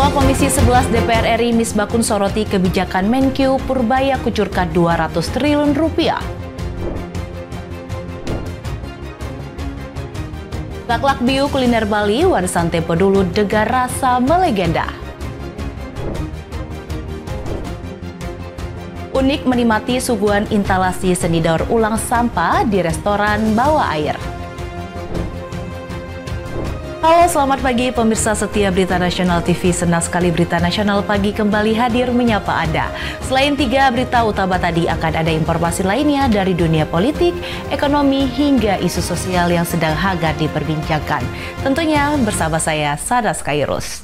Ketua Komisi 11 DPR RI Misbakun soroti kebijakan Menkyu Purbaya kucurkan 200 triliun rupiah. Laklak Biu kuliner Bali, warisan tempo dulu degar rasa melegenda. Unik menikmati suguhan instalasi seni daur ulang sampah di restoran bawah air. Halo, selamat pagi pemirsa setia Berita Nasional TV. Senang sekali Berita Nasional Pagi kembali hadir menyapa Anda. Selain 3 berita utama tadi, akan ada informasi lainnya dari dunia politik, ekonomi, hingga isu sosial yang sedang hangat diperbincangkan. Tentunya bersama saya, Sadas Kairus.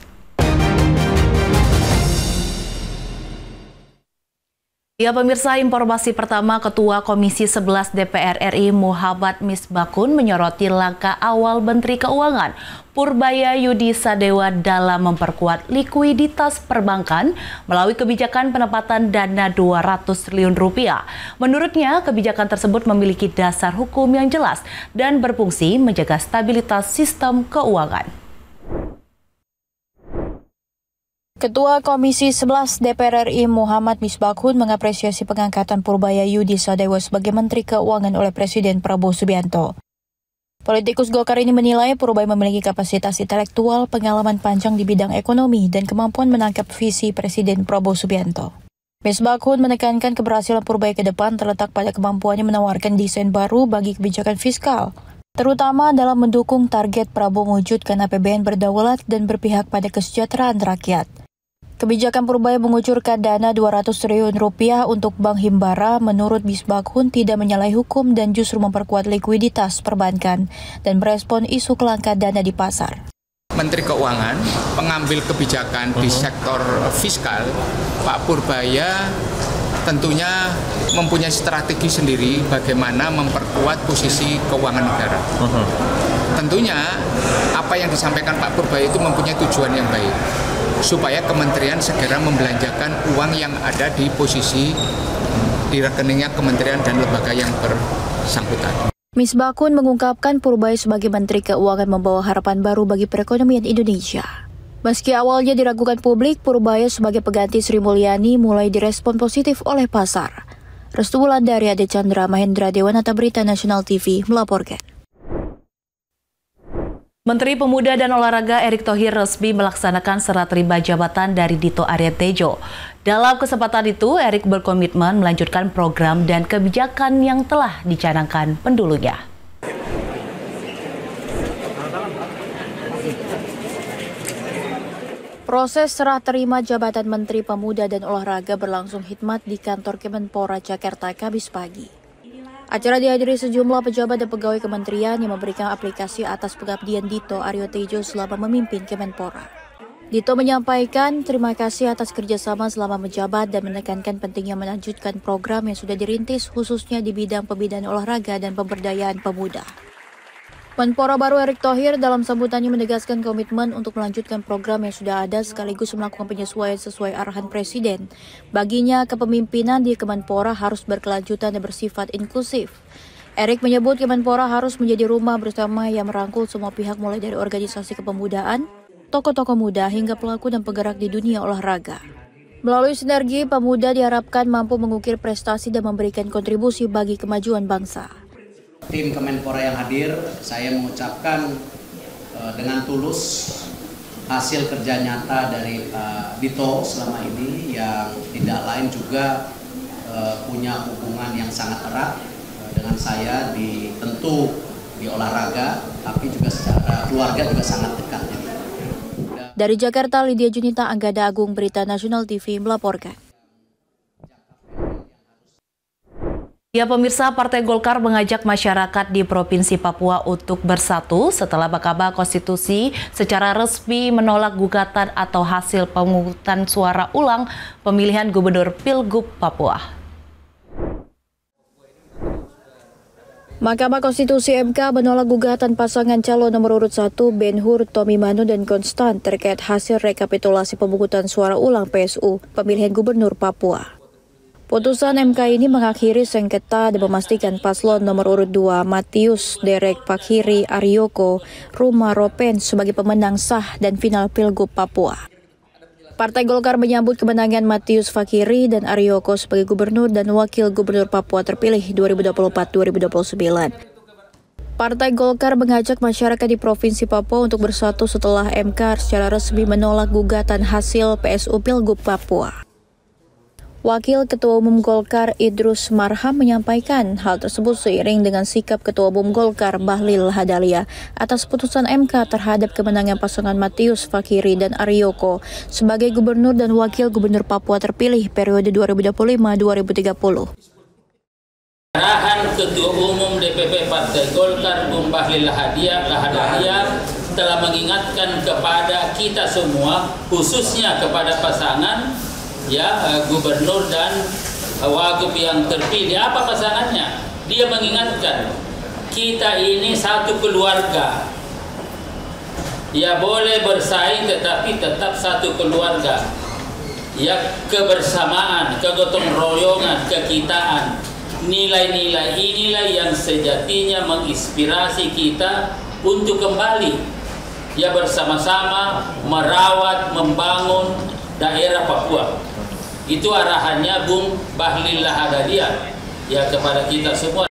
Ya pemirsa, informasi pertama, Ketua Komisi 11 DPR RI Muhammad Misbakun menyoroti langkah awal Menteri Keuangan Purbaya Yudi Sadewa dalam memperkuat likuiditas perbankan melalui kebijakan penempatan dana 200 triliun rupiah. Menurutnya, kebijakan tersebut memiliki dasar hukum yang jelas dan berfungsi menjaga stabilitas sistem keuangan. Ketua Komisi 11 DPR RI Muhammad Misbakun mengapresiasi pengangkatan Purbaya Yudi Sadewa sebagai Menteri Keuangan oleh Presiden Prabowo Subianto. Politikus Golkar ini menilai Purbaya memiliki kapasitas intelektual, pengalaman panjang di bidang ekonomi, dan kemampuan menangkap visi Presiden Prabowo Subianto. Misbakun menekankan keberhasilan Purbaya ke depan terletak pada kemampuannya menawarkan desain baru bagi kebijakan fiskal, terutama dalam mendukung target Prabowo mewujudkan APBN berdaulat dan berpihak pada kesejahteraan rakyat. Kebijakan Purbaya mengucurkan dana 200 triliun rupiah untuk Bank Himbara menurut Misbakun tidak menyalahi hukum dan justru memperkuat likuiditas perbankan dan merespon isu kelangkaan dana di pasar. Menteri Keuangan pengambil kebijakan di sektor fiskal, Pak Purbaya tentunya mempunyai strategi sendiri bagaimana memperkuat posisi keuangan negara. Tentunya apa yang disampaikan Pak Purbaya itu mempunyai tujuan yang baik, supaya kementerian segera membelanjakan uang yang ada di posisi di rekeningnya kementerian dan lembaga yang bersangkutan. Misbakun mengungkapkan Purbaya sebagai Menteri Keuangan membawa harapan baru bagi perekonomian Indonesia. Meski awalnya diragukan publik, Purbaya sebagai pengganti Sri Mulyani mulai direspon positif oleh pasar. Restu Wulandari, Ade Chandra, Mahendra Dewanata, Berita Nasional TV melaporkan. Menteri Pemuda dan Olahraga Erick Thohir resmi melaksanakan serah terima jabatan dari Dito Aryo Tejo. Dalam kesempatan itu, Erick berkomitmen melanjutkan program dan kebijakan yang telah dicanangkan pendulunya. Proses serah terima jabatan Menteri Pemuda dan Olahraga berlangsung khidmat di kantor Kemenpora Jakarta Kamis pagi. Acara dihadiri sejumlah pejabat dan pegawai kementerian yang memberikan aplikasi atas pengabdian Dito Aryo Tejo selama memimpin Kemenpora. Dito menyampaikan terima kasih atas kerjasama selama menjabat dan menekankan pentingnya melanjutkan program yang sudah dirintis khususnya di bidang pembinaan olahraga dan pemberdayaan pemuda. Menpora baru Erick Thohir dalam sambutannya menegaskan komitmen untuk melanjutkan program yang sudah ada sekaligus melakukan penyesuaian sesuai arahan Presiden. Baginya, kepemimpinan di Kemenpora harus berkelanjutan dan bersifat inklusif. Erick menyebut Kemenpora harus menjadi rumah bersama yang merangkul semua pihak mulai dari organisasi kepemudaan, tokoh-tokoh muda hingga pelaku dan penggerak di dunia olahraga. Melalui sinergi, pemuda diharapkan mampu mengukir prestasi dan memberikan kontribusi bagi kemajuan bangsa. Tim Kemenpora yang hadir, saya mengucapkan dengan tulus hasil kerja nyata dari Pak Dito selama ini yang tidak lain juga punya hubungan yang sangat erat dengan saya tentu di olahraga, tapi juga secara keluarga juga sangat dekat. Dari Jakarta, Lydia Junita, Anggada Agung, Berita Nasional TV melaporkan. Ya pemirsa, Partai Golkar mengajak masyarakat di Provinsi Papua untuk bersatu setelah Mahkamah Konstitusi secara resmi menolak gugatan atau hasil pemungutan suara ulang pemilihan Gubernur Pilgub Papua. Mahkamah Konstitusi MK menolak gugatan pasangan calon nomor urut 1 Ben-Hur Tommy Mano dan Konstan terkait hasil rekapitulasi pemungutan suara ulang PSU pemilihan Gubernur Papua. Putusan MK ini mengakhiri sengketa dan memastikan paslon nomor urut 2 Matius Derek Pakhiri Aryoko Ruma Ropen sebagai pemenang sah dan final Pilgub Papua. Partai Golkar menyambut kemenangan Matius Fakiri dan Aryoko sebagai gubernur dan wakil gubernur Papua terpilih 2024-2029. Partai Golkar mengajak masyarakat di Provinsi Papua untuk bersatu setelah MK secara resmi menolak gugatan hasil PSU Pilgub Papua. Wakil Ketua Umum Golkar Idrus Marham menyampaikan hal tersebut seiring dengan sikap Ketua Umum Golkar Bahlil Lahadalia atas putusan MK terhadap kemenangan pasangan Matius Fakiri dan Aryoko sebagai gubernur dan wakil gubernur Papua terpilih periode 2025-2030. Arahan Ketua Umum DPP Partai Golkar Bung Bahlil Lahadalia telah mengingatkan kepada kita semua, khususnya kepada pasangan gubernur dan wagub yang terpilih. Apa pasangannya? Dia mengingatkan kita ini satu keluarga. Ya, boleh bersaing tetapi tetap satu keluarga. Ya, kebersamaan, kegotong royongan, kekitaan, nilai-nilai inilah yang sejatinya menginspirasi kita untuk kembali ya bersama-sama merawat, membangun daerah Papua. Itu arahannya Bung Bahlil Lahadalia ya kepada kita semua.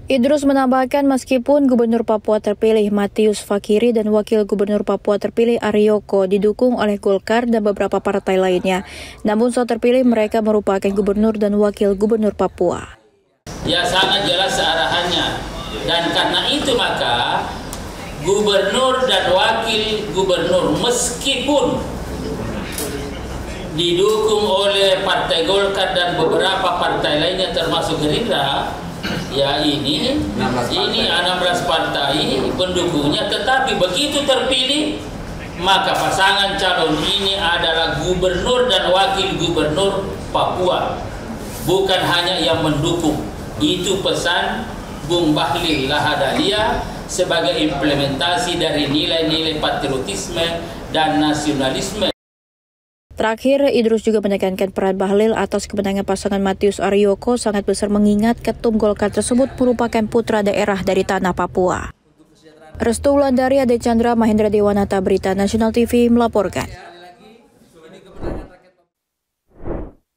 Idrus menambahkan meskipun Gubernur Papua terpilih Matius Fakiri dan Wakil Gubernur Papua terpilih Aryoko didukung oleh Golkar dan beberapa partai lainnya, namun saat terpilih mereka merupakan Gubernur dan Wakil Gubernur Papua. Ya, sangat jelas arahannya, dan karena itu maka Gubernur dan Wakil Gubernur meskipun didukung oleh Partai Golkar dan beberapa partai lainnya termasuk Gerindra, ya ini 16 partai pendukungnya, tetapi begitu terpilih maka pasangan calon ini adalah gubernur dan wakil gubernur Papua, bukan hanya yang mendukung. Itu pesan Bung Bahlil Lahadalia sebagai implementasi dari nilai-nilai patriotisme dan nasionalisme. Terakhir, Idrus juga menekankan peran Bahlil atas kemenangan pasangan Matius Aryoko sangat besar mengingat ketum Golkar tersebut merupakan putra daerah dari tanah Papua. Restu Wulandari, Ade Chandra, Mahendra Dewanata, Berita Nasional TV melaporkan.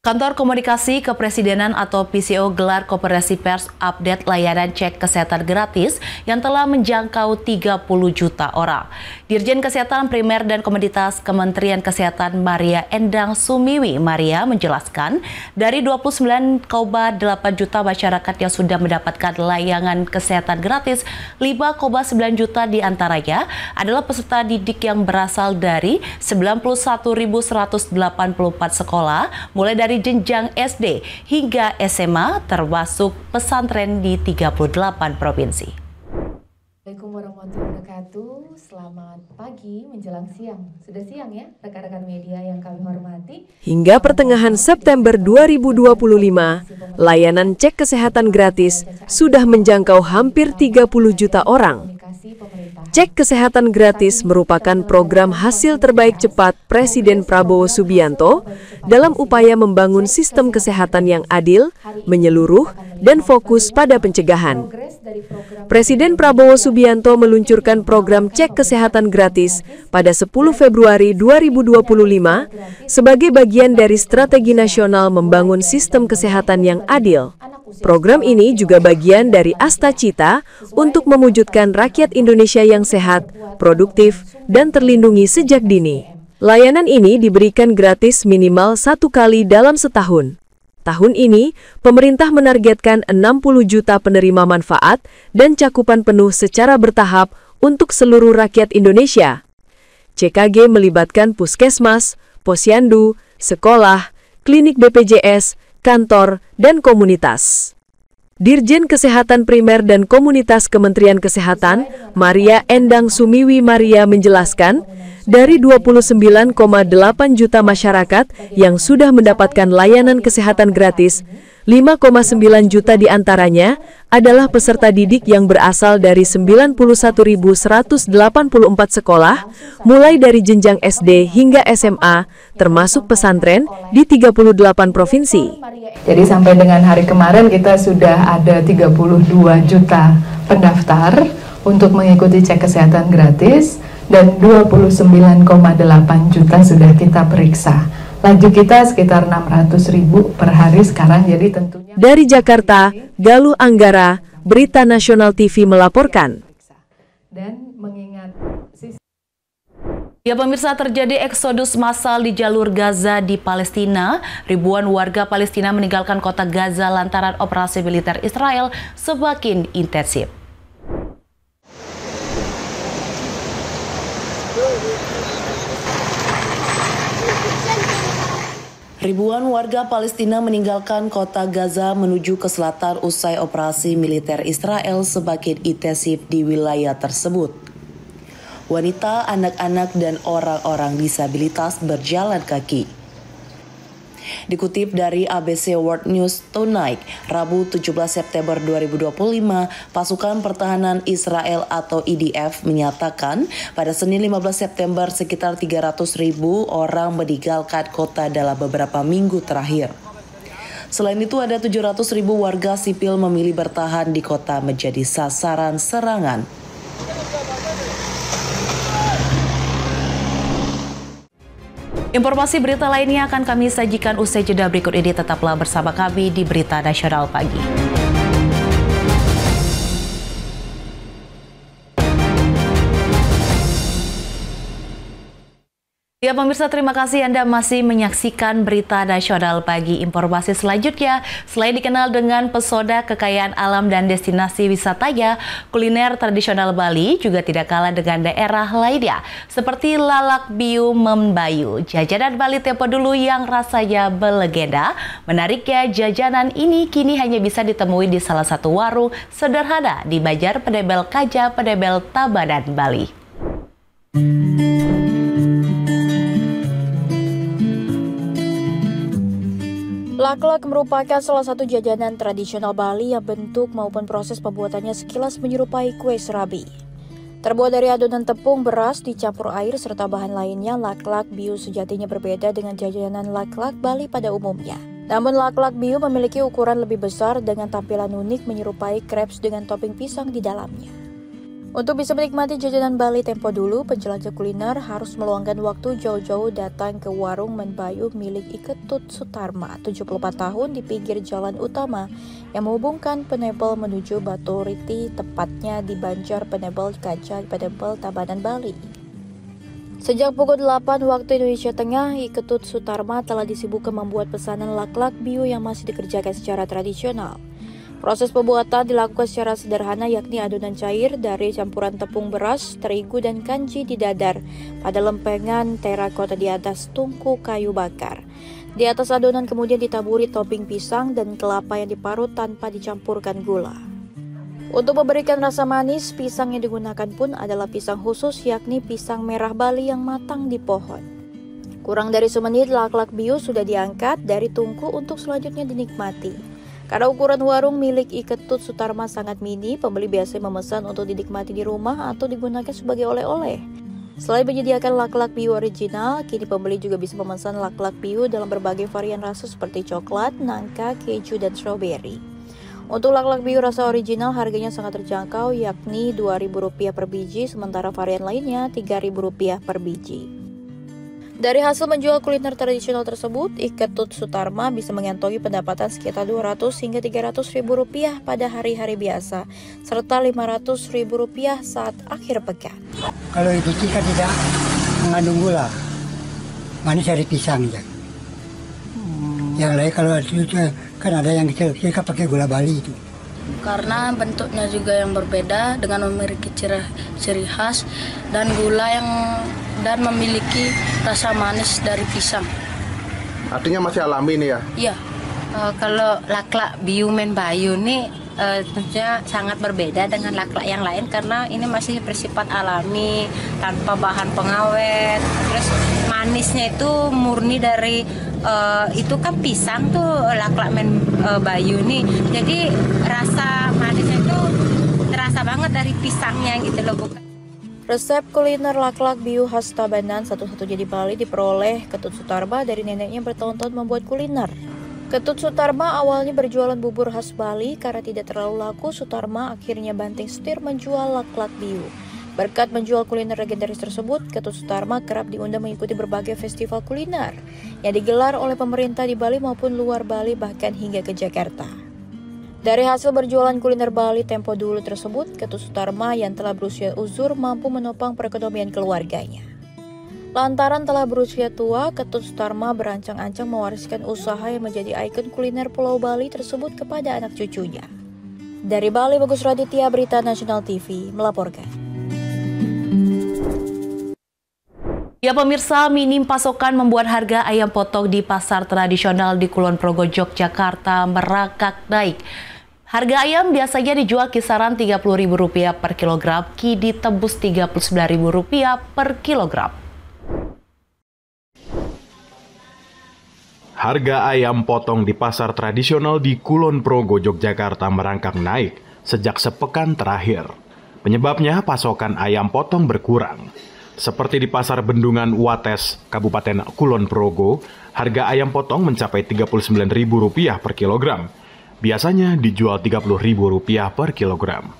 Kantor Komunikasi Kepresidenan atau PCO gelar konferensi pers update layanan cek kesehatan gratis yang telah menjangkau 30 juta orang. Dirjen Kesehatan Primer dan Komoditas Kementerian Kesehatan Maria Endang Sumiwi Maria menjelaskan, dari 29,8 juta masyarakat yang sudah mendapatkan layanan kesehatan gratis, 5,9 juta diantaranya adalah peserta didik yang berasal dari 91.184 sekolah, mulai dari jenjang SD hingga SMA, termasuk pesantren di 38 provinsi. Assalamualaikum warahmatullahi wabarakatuh. Selamat pagi menjelang siang. Sudah siang ya rekan-rekan media yang kami hormati. Hingga pertengahan September 2025, layanan cek kesehatan gratis sudah menjangkau hampir 30 juta orang. Cek kesehatan gratis merupakan program hasil terbaik cepat Presiden Prabowo Subianto dalam upaya membangun sistem kesehatan yang adil, menyeluruh, dan fokus pada pencegahan. Presiden Prabowo Subianto meluncurkan program cek kesehatan gratis pada 10 Februari 2025 sebagai bagian dari strategi nasional membangun sistem kesehatan yang adil. Program ini juga bagian dari Asta Cita untuk mewujudkan rakyat Indonesia yang sehat, produktif, dan terlindungi sejak dini. Layanan ini diberikan gratis minimal 1 kali dalam setahun. Tahun ini, pemerintah menargetkan 60 juta penerima manfaat dan cakupan penuh secara bertahap untuk seluruh rakyat Indonesia. CKG melibatkan puskesmas, posyandu, sekolah, klinik BPJS, kantor, dan komunitas. Dirjen Kesehatan Primer dan Komunitas Kementerian Kesehatan, Maria Endang Sumiwi Maria menjelaskan, dari 29,8 juta masyarakat yang sudah mendapatkan layanan kesehatan gratis, 5,9 juta diantaranya adalah peserta didik yang berasal dari 91.184 sekolah, mulai dari jenjang SD hingga SMA, termasuk pesantren di 38 provinsi. Jadi sampai dengan hari kemarin kita sudah ada 32 juta pendaftar untuk mengikuti cek kesehatan gratis, dan 29,8 juta sudah kita periksa. Laju kita sekitar 600.000 per hari sekarang, jadi tentunya... Dari Jakarta, Galuh Anggara, Berita Nasional TV melaporkan. Dan mengingat... Ya pemirsa, terjadi eksodus massal di jalur Gaza di Palestina. Ribuan warga Palestina meninggalkan kota Gaza lantaran operasi militer Israel semakin intensif. Ribuan warga Palestina meninggalkan kota Gaza menuju ke selatan usai operasi militer Israel semakin intensif di wilayah tersebut. Wanita, anak-anak, dan orang-orang disabilitas berjalan kaki. Dikutip dari ABC World News Tonight, Rabu 17 September 2025, pasukan pertahanan Israel atau IDF menyatakan pada Senin 15 September sekitar 300.000 orang meninggalkan kota dalam beberapa minggu terakhir. Selain itu ada 700.000 warga sipil memilih bertahan di kota menjadi sasaran serangan. Informasi berita lainnya akan kami sajikan usai jeda berikut ini. Tetaplah bersama kami di Berita Nasional Pagi. Ya pemirsa, terima kasih Anda masih menyaksikan Berita Nasional Pagi. Informasi selanjutnya, selain dikenal dengan pesona kekayaan alam dan destinasi wisatanya, kuliner tradisional Bali juga tidak kalah dengan daerah lainnya, seperti lalak biu membayu, jajanan Bali tempo dulu yang rasanya belegenda. Menariknya, jajanan ini kini hanya bisa ditemui di salah satu warung sederhana di Banjar Penebel Kaja, Penebel Tabanan, Bali. Laklak merupakan salah satu jajanan tradisional Bali yang bentuk maupun proses pembuatannya sekilas menyerupai kue serabi. Terbuat dari adonan tepung, beras, dicampur air, serta bahan lainnya, laklak biu sejatinya berbeda dengan jajanan laklak Bali pada umumnya. Namun laklak biu memiliki ukuran lebih besar dengan tampilan unik menyerupai crepes dengan topping pisang di dalamnya. Untuk bisa menikmati jajanan Bali tempo dulu, penjelajah kuliner harus meluangkan waktu jauh-jauh datang ke warung Membayu milik Iketut Sutarma, 74 tahun di pinggir jalan utama yang menghubungkan Penebel menuju Batu Riti, tepatnya di Banjar Penebel Kaja, Penebel Tabanan, Bali. Sejak pukul 8 waktu Indonesia Tengah, Iketut Sutarma telah disibukkan membuat pesanan laklak biu yang masih dikerjakan secara tradisional. Proses pembuatan dilakukan secara sederhana, yakni adonan cair dari campuran tepung beras, terigu, dan kanji didadar pada lempengan terakota di atas tungku kayu bakar. Di atas adonan kemudian ditaburi topping pisang dan kelapa yang diparut tanpa dicampurkan gula. Untuk memberikan rasa manis, pisang yang digunakan pun adalah pisang khusus, yakni pisang merah Bali yang matang di pohon. Kurang dari semenit, laklak biu sudah diangkat dari tungku untuk selanjutnya dinikmati. Karena ukuran warung milik Iketut Sutarma sangat mini, pembeli biasanya memesan untuk dinikmati di rumah atau digunakan sebagai oleh-oleh. Selain menyediakan laklak biu original, kini pembeli juga bisa memesan laklak biu dalam berbagai varian rasa seperti coklat, nangka, keju, dan strawberry. Untuk laklak biu rasa original harganya sangat terjangkau, yakni Rp2.000 per biji, sementara varian lainnya Rp3.000 per biji. Dari hasil menjual kuliner tradisional tersebut, Iketut Sutarma bisa mengantongi pendapatan sekitar Rp200 hingga Rp300.000 pada hari-hari biasa, serta Rp500.000 saat akhir pekan. Kalau itu kan tidak mengandung gula, manis dari pisang ya. Yang lain kalau itu kan ada yang kecil-kecil kan pakai gula Bali itu. Karena bentuknya juga yang berbeda dengan memiliki ciri khas dan gula dan memiliki rasa manis dari pisang. Artinya masih alami nih ya? Iya. Kalau laklak biu Membayu ini tentunya sangat berbeda dengan laklak yang lain karena ini masih bersifat alami tanpa bahan pengawet. Terus manisnya itu murni dari itu kan pisang tuh laklak Membayu nih. Jadi rasa manisnya itu terasa banget dari pisangnya gitu loh, bukan. Resep kuliner laklak biu khas Tabanan satu-satunya di Bali diperoleh Ketut Sutarma dari neneknya bertahun-tahun membuat kuliner. Ketut Sutarma awalnya berjualan bubur khas Bali, karena tidak terlalu laku, Sutarma akhirnya banting setir menjual laklak biu. Berkat menjual kuliner legendaris tersebut, Ketut Sutarma kerap diundang mengikuti berbagai festival kuliner yang digelar oleh pemerintah di Bali maupun luar Bali, bahkan hingga ke Jakarta. Dari hasil berjualan kuliner Bali tempo dulu tersebut, Ketut Sutarma yang telah berusia uzur mampu menopang perekonomian keluarganya. Lantaran telah berusia tua, Ketut Sutarma berancang-ancang mewariskan usaha yang menjadi ikon kuliner Pulau Bali tersebut kepada anak cucunya. Dari Bali, Bagus Raditya, Berita Nasional TV melaporkan. Ya pemirsa, minim pasokan membuat harga ayam potong di pasar tradisional di Kulon Progo, Yogyakarta merangkak naik. Harga ayam biasanya dijual kisaran Rp30.000 per kilogram, kini tembus Rp39.000 per kilogram. Harga ayam potong di pasar tradisional di Kulon Progo, Yogyakarta merangkak naik sejak sepekan terakhir. Penyebabnya pasokan ayam potong berkurang. Seperti di Pasar Bendungan Wates, Kabupaten Kulon Progo, harga ayam potong mencapai Rp39.000 per kilogram. Biasanya dijual Rp30.000 per kilogram.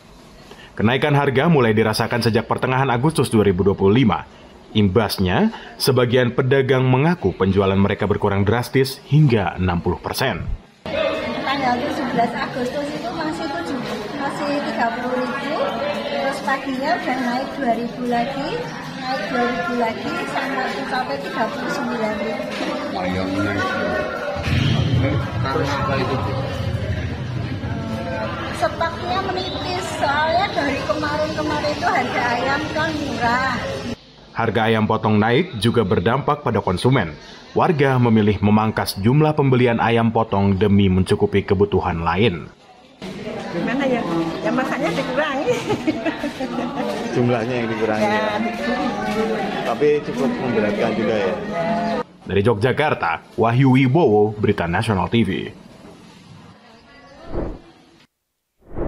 Kenaikan harga mulai dirasakan sejak pertengahan Agustus 2025. Imbasnya, sebagian pedagang mengaku penjualan mereka berkurang drastis hingga 60%. Tanggal 11 Agustus itu masih 30.000, terus paginya udah naik 2.000 lagi. Naik 2.000 lagi sampai 39.000. Ayamnya karena apa itu? Stoknya menipis, soalnya dari kemarin itu harga ayam kan murah. Harga ayam potong naik juga berdampak pada konsumen. Warga memilih memangkas jumlah pembelian ayam potong demi mencukupi kebutuhan lain. Gimana ya? Ya makanya dikurangi. Jumlahnya yang dikurangi ya. Tapi cukup memberatkan juga ya. Dari Yogyakarta, Wahyu Wibowo, Berita Nasional TV.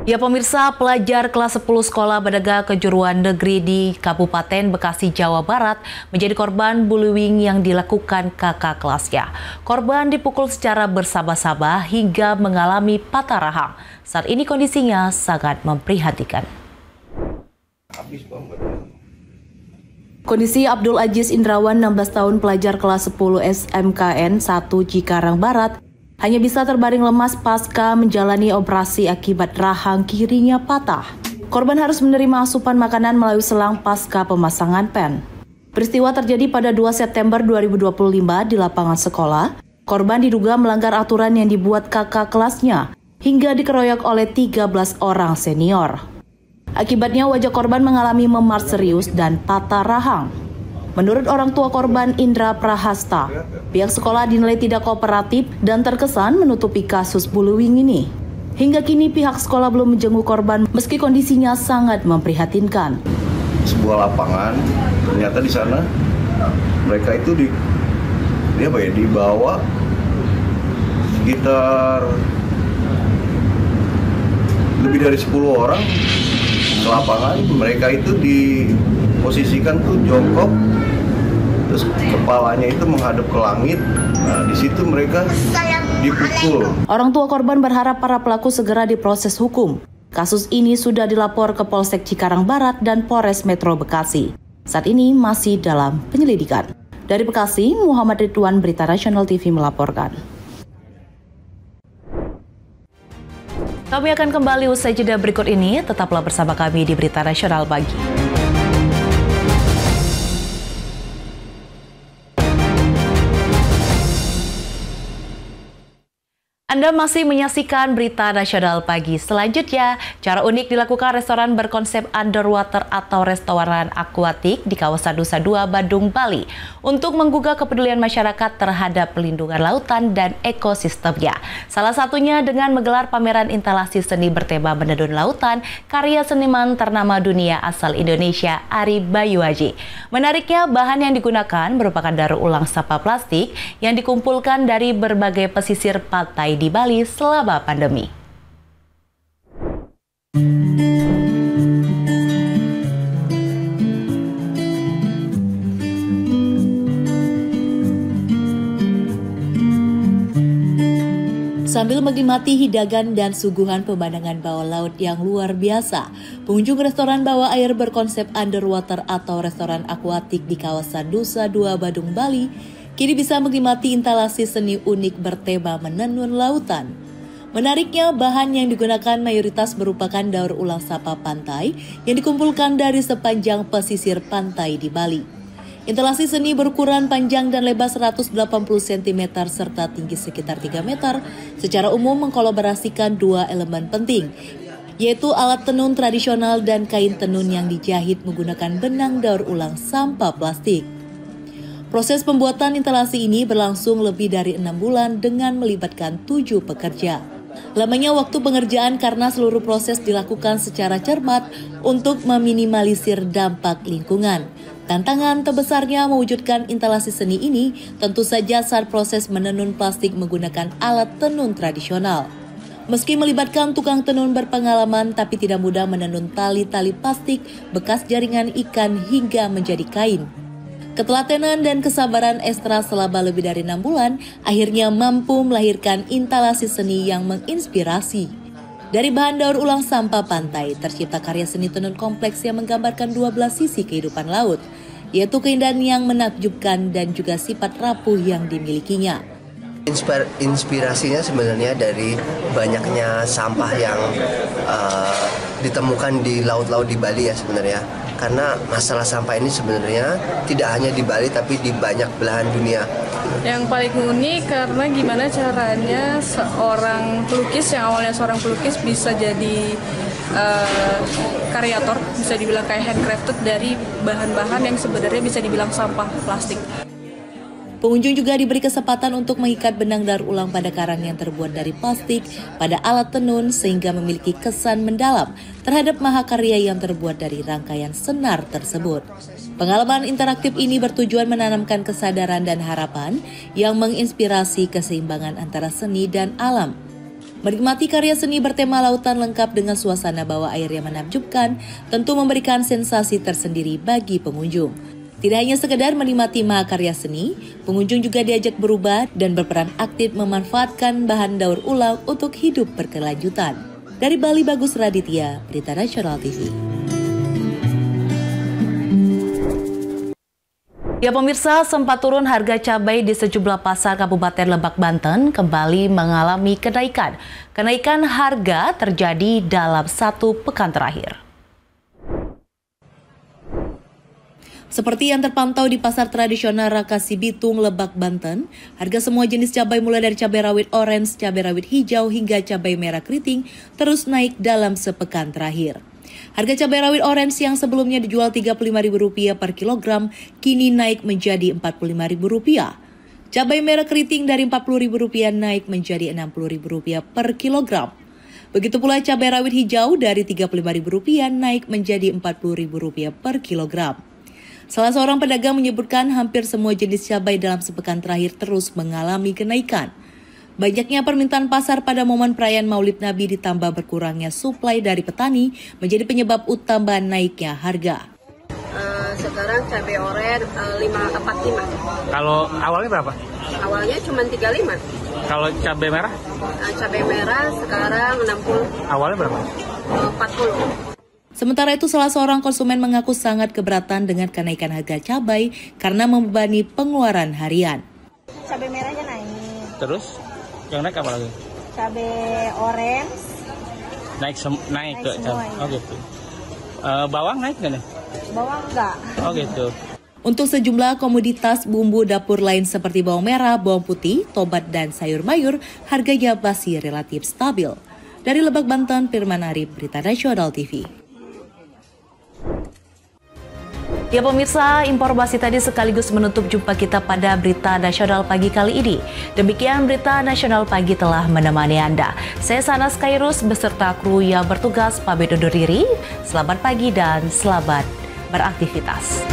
Ya pemirsa, pelajar kelas 10 Sekolah Menengah Kejuruan Negeri di Kabupaten Bekasi, Jawa Barat menjadi korban bullying yang dilakukan kakak kelasnya. Korban dipukul secara bersama-sama hingga mengalami patah rahang. Saat ini kondisinya sangat memprihatinkan. Kondisi Abdul Aziz Indrawan, 16 tahun, pelajar kelas 10 SMKN 1 Cikarang Barat, hanya bisa terbaring lemas pasca menjalani operasi akibat rahang kirinya patah. Korban harus menerima asupan makanan melalui selang pasca pemasangan pen. Peristiwa terjadi pada 2 September 2025 di lapangan sekolah. Korban diduga melanggar aturan yang dibuat kakak kelasnya hingga dikeroyok oleh 13 orang senior. Akibatnya wajah korban mengalami memar serius dan patah rahang. Menurut orang tua korban, Indra Prahasta, pihak sekolah dinilai tidak kooperatif dan terkesan menutupi kasus bullying ini. Hingga kini pihak sekolah belum menjenguk korban meski kondisinya sangat memprihatinkan. Sebuah lapangan, ternyata di sana mereka itu dibawa sekitar lebih dari 10 orang ke lapangan. Mereka itu diposisikan tuh jongkok, terus kepalanya itu menghadap ke langit. Nah, di situ mereka dipukul. Orang tua korban berharap para pelaku segera diproses hukum. Kasus ini sudah dilapor ke Polsek Cikarang Barat dan Polres Metro Bekasi. Saat ini masih dalam penyelidikan. Dari Bekasi, Muhammad Ridwan, Berita Nasional TV melaporkan. Kami akan kembali usai jeda berikut ini. Tetaplah bersama kami di Berita Nasional Pagi. Anda masih menyaksikan Berita Nasional Pagi. Selanjutnya, cara unik dilakukan restoran berkonsep underwater atau restoran akuatik di kawasan Nusa Dua, Badung, Bali untuk menggugah kepedulian masyarakat terhadap pelindungan lautan dan ekosistemnya. Salah satunya dengan menggelar pameran instalasi seni bertema menenun lautan karya seniman ternama dunia asal Indonesia, Ari Bayuaji. Menariknya, bahan yang digunakan merupakan daur ulang sampah plastik yang dikumpulkan dari berbagai pesisir pantai di Bali selama pandemi. Sambil menikmati hidangan dan suguhan pemandangan bawah laut yang luar biasa, pengunjung restoran bawah air berkonsep underwater atau restoran akuatik di kawasan Nusa Dua Badung, Bali, kini bisa menikmati instalasi seni unik bertema menenun lautan. Menariknya, bahan yang digunakan mayoritas merupakan daur ulang sampah pantai yang dikumpulkan dari sepanjang pesisir pantai di Bali. Instalasi seni berukuran panjang dan lebar 180 cm serta tinggi sekitar 3 meter secara umum mengkolaborasikan dua elemen penting, yaitu alat tenun tradisional dan kain tenun yang dijahit menggunakan benang daur ulang sampah plastik. Proses pembuatan instalasi ini berlangsung lebih dari 6 bulan dengan melibatkan 7 pekerja. Lamanya waktu pengerjaan karena seluruh proses dilakukan secara cermat untuk meminimalisir dampak lingkungan. Tantangan terbesarnya mewujudkan instalasi seni ini tentu saja saat proses menenun plastik menggunakan alat tenun tradisional. Meski melibatkan tukang tenun berpengalaman, tapi tidak mudah menenun tali-tali plastik bekas jaringan ikan hingga menjadi kain. Ketelatenan dan kesabaran Estra selama lebih dari 6 bulan akhirnya mampu melahirkan instalasi seni yang menginspirasi. Dari bahan daur ulang sampah pantai, tercipta karya seni tenun kompleks yang menggambarkan 12 sisi kehidupan laut, yaitu keindahan yang menakjubkan dan juga sifat rapuh yang dimilikinya. Inspirasinya sebenarnya dari banyaknya sampah yang ditemukan di laut-laut di Bali ya sebenarnya. Karena masalah sampah ini sebenarnya tidak hanya di Bali tapi di banyak belahan dunia. Yang paling unik karena gimana caranya seorang pelukis yang awalnya seorang pelukis bisa jadi karyator, bisa dibilang kayak handcrafted dari bahan-bahan yang sebenarnya bisa dibilang sampah plastik. Pengunjung juga diberi kesempatan untuk mengikat benang daur ulang pada karang yang terbuat dari plastik pada alat tenun sehingga memiliki kesan mendalam terhadap mahakarya yang terbuat dari rangkaian senar tersebut. Pengalaman interaktif ini bertujuan menanamkan kesadaran dan harapan yang menginspirasi keseimbangan antara seni dan alam. Menikmati karya seni bertema lautan lengkap dengan suasana bawah air yang menakjubkan tentu memberikan sensasi tersendiri bagi pengunjung. Tidak hanya sekedar menikmati mahakarya seni, pengunjung juga diajak berubah dan berperan aktif memanfaatkan bahan daur ulang untuk hidup berkelanjutan. Dari Bali, Bagus Raditya, Berita Nasional TV. Ya pemirsa, sempat turun harga cabai di sejumlah pasar Kabupaten Lebak, Banten kembali mengalami kenaikan. Kenaikan harga terjadi dalam 1 pekan terakhir. Seperti yang terpantau di pasar tradisional Rakasi Bitung, Lebak, Banten, harga semua jenis cabai mulai dari cabai rawit orange, cabai rawit hijau hingga cabai merah keriting terus naik dalam sepekan terakhir. Harga cabai rawit orange yang sebelumnya dijual Rp35.000 per kilogram kini naik menjadi Rp45.000. Cabai merah keriting dari Rp40.000 naik menjadi Rp60.000 per kilogram. Begitu pula cabai rawit hijau dari Rp35.000 naik menjadi Rp40.000 per kilogram. Salah seorang pedagang menyebutkan hampir semua jenis cabai dalam sepekan terakhir terus mengalami kenaikan. Banyaknya permintaan pasar pada momen perayaan Maulid Nabi ditambah berkurangnya suplai dari petani menjadi penyebab utama naiknya harga. Sekarang cabai oren 45. Kalau awalnya berapa? Awalnya cuma 35. Kalau cabai merah? Cabai merah sekarang 60. Awalnya berapa? 40. Sementara itu, salah seorang konsumen mengaku sangat keberatan dengan kenaikan harga cabai karena membebani pengeluaran harian. Cabai merahnya naik. Terus? Yang naik apa lagi? Cabai orange. Naik ke cabai. Ya. Oh gitu. Bawang naik nggak nih? Bawang enggak. Oh gitu. Untuk sejumlah komoditas bumbu dapur lain seperti bawang merah, bawang putih, tomat, dan sayur mayur, harganya masih relatif stabil. Dari Lebak, Banten, Firman Arif, Berita Nasional TV. Ya pemirsa, informasi tadi sekaligus menutup jumpa kita pada Berita Nasional Pagi kali ini. Demikian Berita Nasional Pagi telah menemani Anda. Saya Sanas Kairus beserta kru yang bertugas pamit undur diri. Selamat pagi dan selamat beraktivitas.